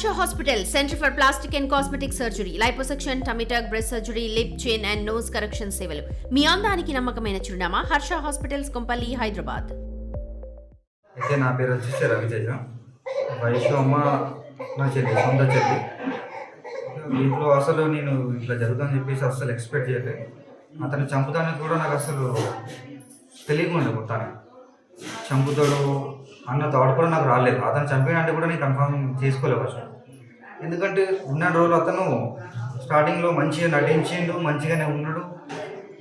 Harsha Hospital, Center for Plastic and Cosmetic Surgery, Liposuction, Tummy tuck, breast surgery, lip, chin and nose correction సేవలు. మీ అందానికి నమ్మకమైన చిరునామా Harsha hospitals Kompally Hyderabad. అయితే నా పేరు వచ్చేసి రవితేజ. వయసు అమ్మ నా చెల్లి, సొంత చెల్లి. ఇంట్లో అసలు నేను ఇట్లా జరుగుతుందని చెప్పేసి అసలు ఎక్స్పెక్ట్ చేయలేదు. అతను చంపుతానికి కూడా నాకు అసలు తెలియకుండా మొత్తానికి చంపుతాడు అన్న థాట్ కూడా నాకు రాలేదు. అతను చంపినంటే కూడా నేను కన్ఫర్మ్ చేసుకోలేదు ఫస్ట్. ఎందుకంటే ఉన్న రోజులు అతను స్టార్టింగ్లో మంచిగా నటించిండు, మంచిగానే ఉన్నాడు.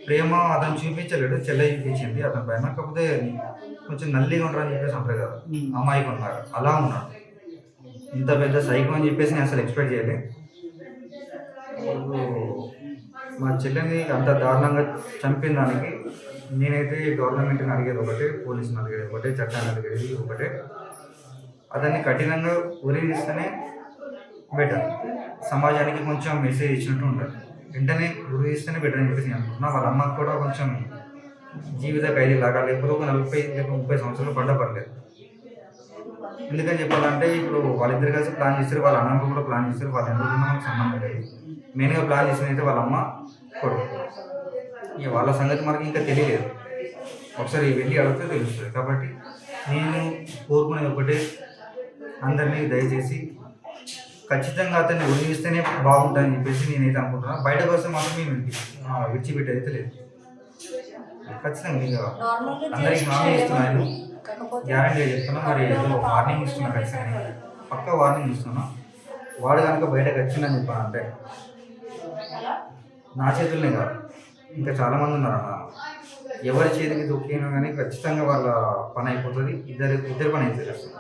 ప్రేమ అతను చూపించలేడు, చెల్లె చూపించింది అతని పైన. కాకపోతే కొంచెం నల్లిగా ఉంటారని చెప్పేసి అంటారు కదా, అమ్మాయికి ఉన్నారు, అలా ఉన్నాడు. ఇంత పెద్ద సైకో అని చెప్పేసి నేను అసలు ఎక్స్పెక్ట్ చేయలేదు. మా చెల్లెని అంత దారుణంగా చంపిన దానికి నేనైతే గవర్నమెంట్ని అడిగేది ఒకటే, పోలీసుని అడిగేది ఒకటే, చట్టాన్ని అడిగేది ఒకటే, అతన్ని కఠినంగా ఉరిగిస్తేనే బెటర్. సమాజానికి కొంచెం మెసేజ్ ఇచ్చినట్టు ఉంటుంది. వెంటనే ఉరిగిస్తేనే బెటర్ అని చెప్పేసి నేను అనుకుంటున్నా. వాళ్ళ అమ్మకు కూడా కొంచెం జీవిత ఖైదీ లాగా, లేకపోతే ఒక 40-30 సంవత్సరాలు పడలేదు. ఎందుకని చెప్పాలంటే ఇప్పుడు వాళ్ళిద్దరు కలిసి ప్లాన్ చేస్తారు, వాళ్ళ అన్నకు కూడా ప్లాన్ చేస్తారు. వాళ్ళ ఎందుకు మనకు సంబంధం లేదు. మెయిన్గా ప్లాన్ చేసిన అయితే వాళ్ళ అమ్మ కొడుకు. ఇక వాళ్ళ సంగతి మనకి ఇంకా తెలియలేదు, ఒకసారి వెళ్ళి అడిగితే తెలుస్తుంది. కాబట్టి నేను కోరుకునేది ఒకటే, అందరినీ దయచేసి ఖచ్చితంగా అతన్ని ఉరిగిస్తేనే బాగుంటుందని చెప్పేసి నేనైతే అనుకుంటున్నాను. బయట కోసం మాత్రం మేము విడిచిపెట్టేది అయితే లేదు. ఖచ్చితంగా ఇక అందరికీ హామీ ఇస్తున్నాను, గ్యారంటీ చెప్తున్నా. మరి ఏదో వార్నింగ్ ఇస్తున్నా, ఖచ్చితంగా పక్కా వార్నింగ్ ఇస్తున్నా. వాడు కనుక బయటకు వచ్చిందని చెప్పాను అంటే నా చేతుల్నే కాదు, ఇంకా చాలామంది ఉన్నారు అన్న. ఎవరి చేతికి దొక్కినా కానీ ఖచ్చితంగా వాళ్ళ పని అయిపోతుంది. ఇద్దరు పని అయితే చేస్తుంది.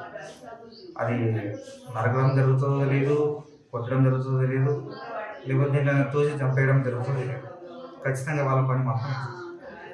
అది నరకడం జరుగుతుందో తెలియదు, కొట్టడం జరుగుతుందో తెలియదు, లేకపోతే దీంట్లో తోసి చంపేయడం జరుగుతుందో తెలియదు. ఖచ్చితంగా వాళ్ళ పని మాత్రం